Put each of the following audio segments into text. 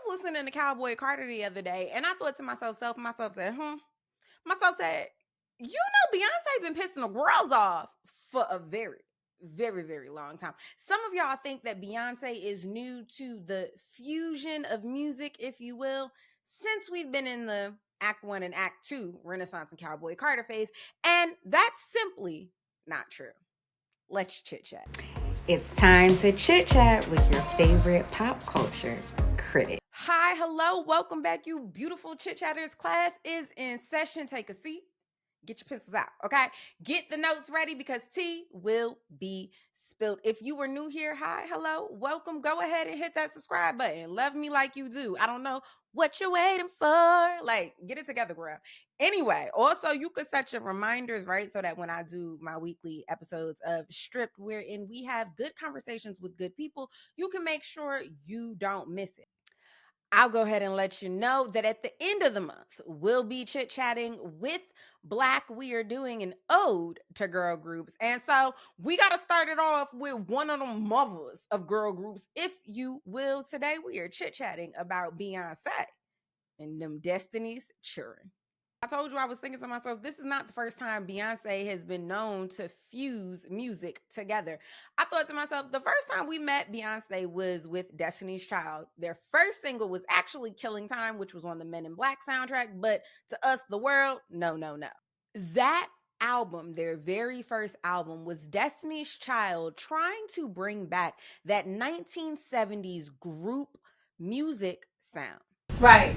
was listening to Cowboy Carter the other day, and I thought to myself, myself said, Myself said, you know, Beyonce been pissing the girls off for a very, very, very long time. Some of y'all think that Beyonce is new to the fusion of music, if you will, since we've been in the Act 1 and Act 2 Renaissance and Cowboy Carter phase. And that's simply not true. Let's chit chat. It's time to chit chat with your favorite pop culture critic. Hi, hello, welcome back, you beautiful chit chatters. Class is in session. Take a seat. Get your pencils out, okay? Get the notes ready because tea will be spilled. If you were new here, hi, hello, welcome. Go ahead and hit that subscribe button. Love me like you do. I don't know what you're waiting for. Like, get it together, girl. Anyway, also, you could set your reminders, right? So that when I do my weekly episodes of Stripped, wherein we have good conversations with good people, you can make sure you don't miss it. I'll go ahead and let you know that at the end of the month, we'll be chit-chatting with Black. We are doing an ode to girl groups. And so we got to start it off with one of the mothers of girl groups, if you will. Today, we are chit-chatting about Beyonce and them Destiny's Children. I told you I was thinking to myself, this is not the first time Beyonce has been known to fuse music together. I thought to myself, the first time we met Beyonce was with Destiny's Child. Their first single was actually Killing Time, which was on the Men in Black soundtrack. But to us, the world, no. That album, their very first album, was Destiny's Child trying to bring back that 1970s group music sound. Right.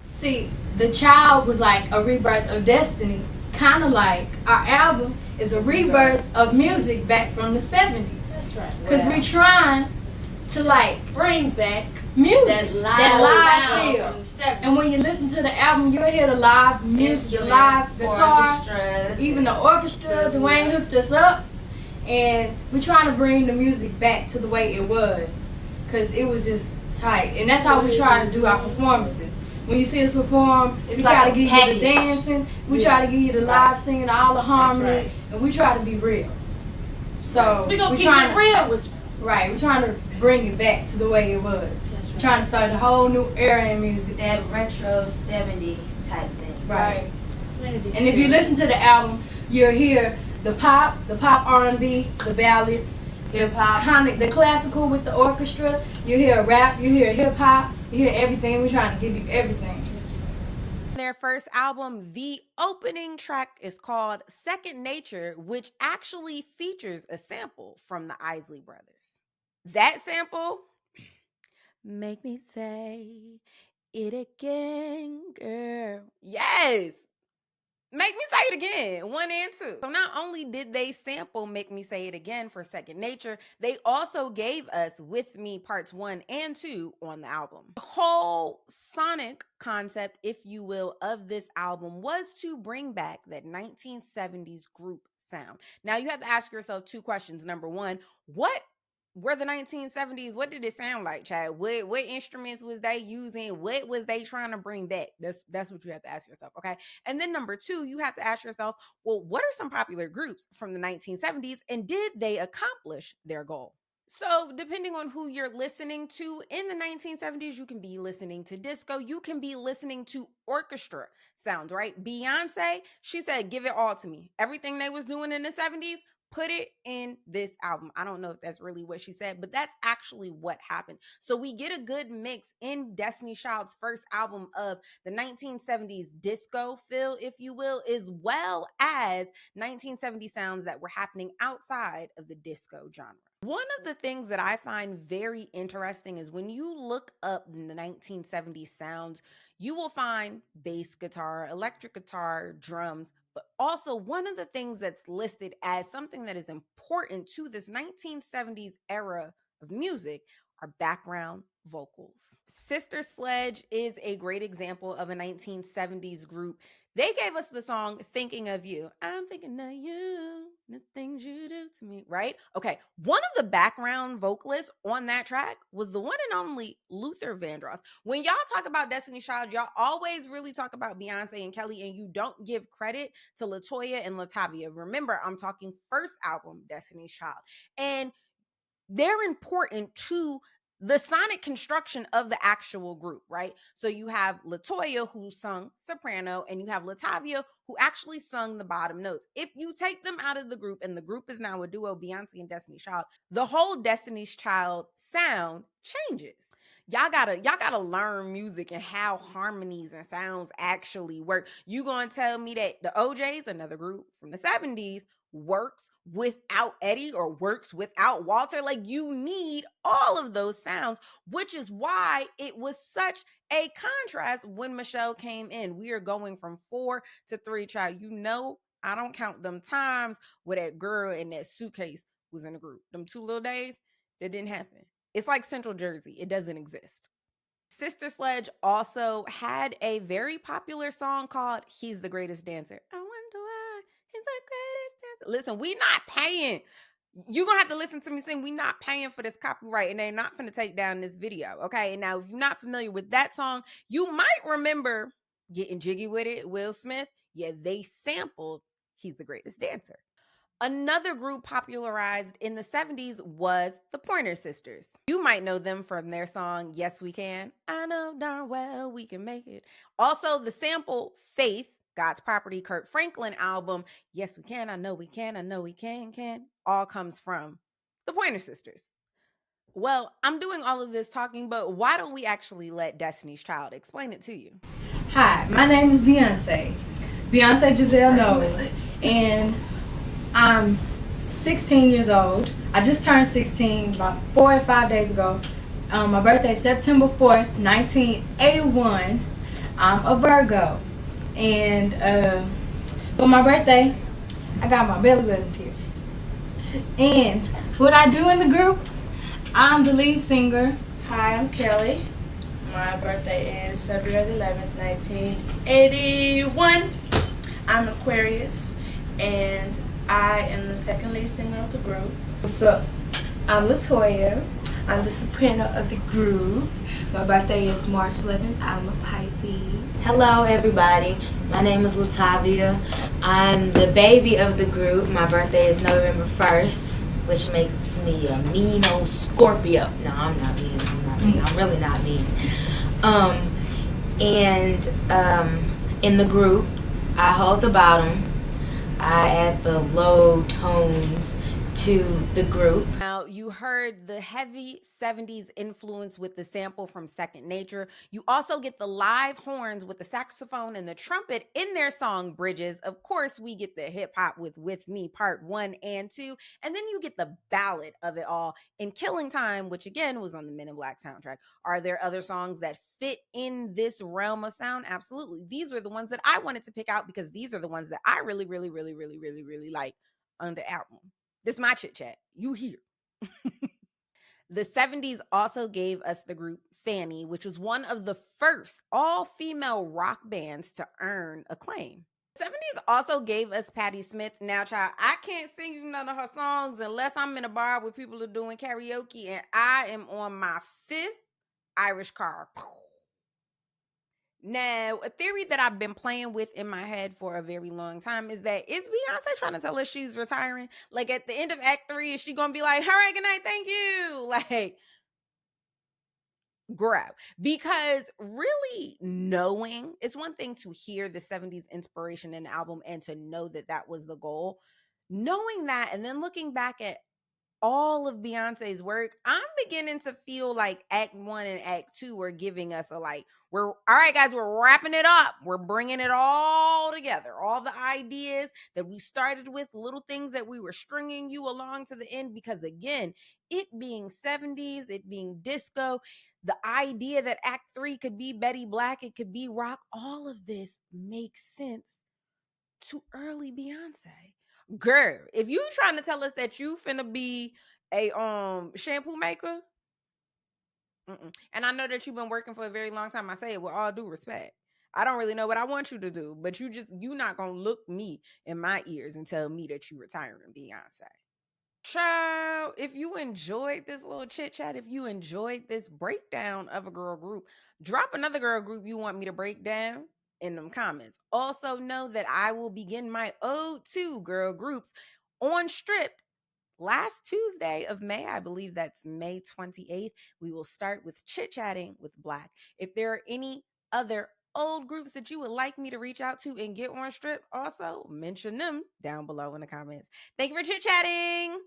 See, The Child was like a rebirth of Destiny, kind of like our album is a rebirth of music back from the 70s. That's right. Because we're trying to like bring back music, that live feel. from the 70s. And when you listen to the album, you'll hear the live music, the live guitar, orchestra, even the orchestra. Dwayne hooked us up, and we're trying to bring the music back to the way it was, because it was just tight. And that's how we try to do our performances. When you see us perform, we try to give you the dancing, we try to give you the live singing, all the harmony, and we try to be real. So we're going to keep it real with you. Right, we're trying to bring it back to the way it was. We're trying to start a whole new era in music. That retro 70 type thing. Right. And if you listen to the album, you'll hear the pop R&B, the ballads, hip-hop, the classical with the orchestra. You hear rap, you hear hip-hop, you hear everything. We're trying to give you everything. Their first album, the opening track is called Second Nature, which actually features a sample from the Isley Brothers. That sample, make me say it again, girl. Yes. Make Me Say It Again, 1 and 2. So not only did they sample Make Me Say It Again for Second Nature, they also gave us With Me Parts 1 and 2 on the album. The whole sonic concept, if you will, of this album was to bring back that 1970s group sound. Now you have to ask yourself two questions. Number one, what were the 1970s? What did it sound like, Chad? What instruments was they using? What was they trying to bring back? That's what you have to ask yourself, okay? And then number two, you have to ask yourself, well, what are some popular groups from the 1970s, and did they accomplish their goal? So depending on who you're listening to in the 1970s, you can be listening to disco, you can be listening to orchestra sounds, right? Beyonce, she said, give it all to me. Everything they was doing in the 70s, put it in this album. I don't know if that's really what she said, but that's actually what happened. So we get a good mix in Destiny's Child's first album of the 1970s disco feel, if you will, as well as 1970 sounds that were happening outside of the disco genre. One of the things that I find very interesting is when you look up the 1970s sounds, you will find bass guitar, electric guitar, drums, but also one of the things that's listed as something that is important to this 1970s era of music are background vocals. Sister Sledge is a great example of a 1970s group. They gave us the song Thinking of You. I'm thinking of you, the things you do to me, right? Okay, one of the background vocalists on that track was the one and only Luther Vandross. When y'all talk about Destiny's Child, y'all always really talk about Beyonce and Kelly, and you don't give credit to LaToya and Latavia. Remember, I'm talking first album, Destiny's Child. And they're important to the sonic construction of the actual group, right? So you have Latoya who sung soprano, and you have Latavia who actually sung the bottom notes. If you take them out of the group and the group is now a duo, Beyonce and Destiny's Child, the whole Destiny's Child sound changes. Y'all gotta learn music and how harmonies and sounds actually work. You gonna tell me that the OJs, another group from the 70s, works without Eddie or works without Walter? Like, you need all of those sounds, which is why it was such a contrast when Michelle came in. We are going from 4 to 3, child. I don't count them times where that girl in that suitcase was in the group. Them 2 little days, that didn't happen. It's like Central Jersey. It doesn't exist. Sister Sledge also had a very popular song called He's the Greatest Dancer. I wonder why he's the greatest dancer. Listen, we not paying. You're going to have to listen to me sing. We not paying for this copyright, and they're not going to take down this video, okay? And now, if you're not familiar with that song, you might remember Getting Jiggy With It, Will Smith. Yeah, they sampled He's the Greatest Dancer. Another group popularized in the 70s was the Pointer Sisters. You might know them from their song, Yes We Can. I know darn well we can make it. Also, the sample Faith, God's Property, Kurt Franklin album, Yes We Can, I know we can, I know we can, all comes from the Pointer Sisters. Well, I'm doing all of this talking, but why don't we actually let Destiny's Child explain it to you? Hi, my name is Beyonce. Beyonce Giselle Knowles. And I'm 16 years old. I just turned 16 about 4 or 5 days ago. My birthday is September 4th, 1981. I'm a Virgo. And for my birthday, I got my belly button pierced. And what I do in the group, I'm the lead singer. Hi, I'm Kelly. My birthday is February 11th, 1981. I'm Aquarius, and I am the second lead singer of the group. What's up? I'm Latoya. I'm the soprano of the group. My birthday is March 11th. I'm a Pisces. Hello, everybody. My name is Latavia. I'm the baby of the group. My birthday is November 1st, which makes me a mean old Scorpio. No, I'm not mean. I'm really not mean. In the group, I hold the bottom. I add the low tones to the group. Now, you heard the heavy 70s influence with the sample from Second Nature. You also get the live horns with the saxophone and the trumpet in their song Bridges. Of course, we get the hip hop with Me Part 1 and 2. And then you get the ballad of it all in Killing Time, which again was on the Men in Black soundtrack. Are there other songs that fit in this realm of sound? Absolutely. These were the ones that I wanted to pick out because these are the ones that I really, really, really, really, really, really like on the album. This is my chit chat. You here. The 70s also gave us the group Fanny, which was one of the first all-female rock bands to earn acclaim. The 70s also gave us Patti Smith. Now, child, I can't sing you none of her songs unless I'm in a bar where people are doing karaoke and I am on my 5th Irish car. Now, a theory that I've been playing with in my head for a very long time is Beyonce trying to tell us she's retiring? Like, at the end of Act 3, is she going to be like, all right, good night, thank you? Like, grab. Because really knowing, it's one thing to hear the 70s inspiration in the album and to know that that was the goal. Knowing that and then looking back at all of Beyonce's work, I'm beginning to feel like Act 1 and Act 2 are giving us we're all right, guys, we're wrapping it up. We're bringing it all together. All the ideas that we started with, little things that we were stringing you along to the end, because again, it being 70s, it being disco, the idea that Act 3 could be Betty Black, it could be rock, all of this makes sense to early Beyonce. Girl, if you trying to tell us that you finna be a shampoo maker, and I know that you've been working for a very long time, I say it with all due respect. I don't really know what I want you to do, but you not gonna look me in my ears and tell me that you retiring, Beyonce. Child, if you enjoyed this little chit chat, if you enjoyed this breakdown of a girl group, drop another girl group you want me to break down in them comments. Also know that I will begin my ode to girl groups on Stripped last Tuesday of May, I believe that's May 28th, we will start with Chit Chatting with Black. If there are any other old groups that you would like me to reach out to and get on strip, also mention them down below in the comments. Thank you for chit chatting.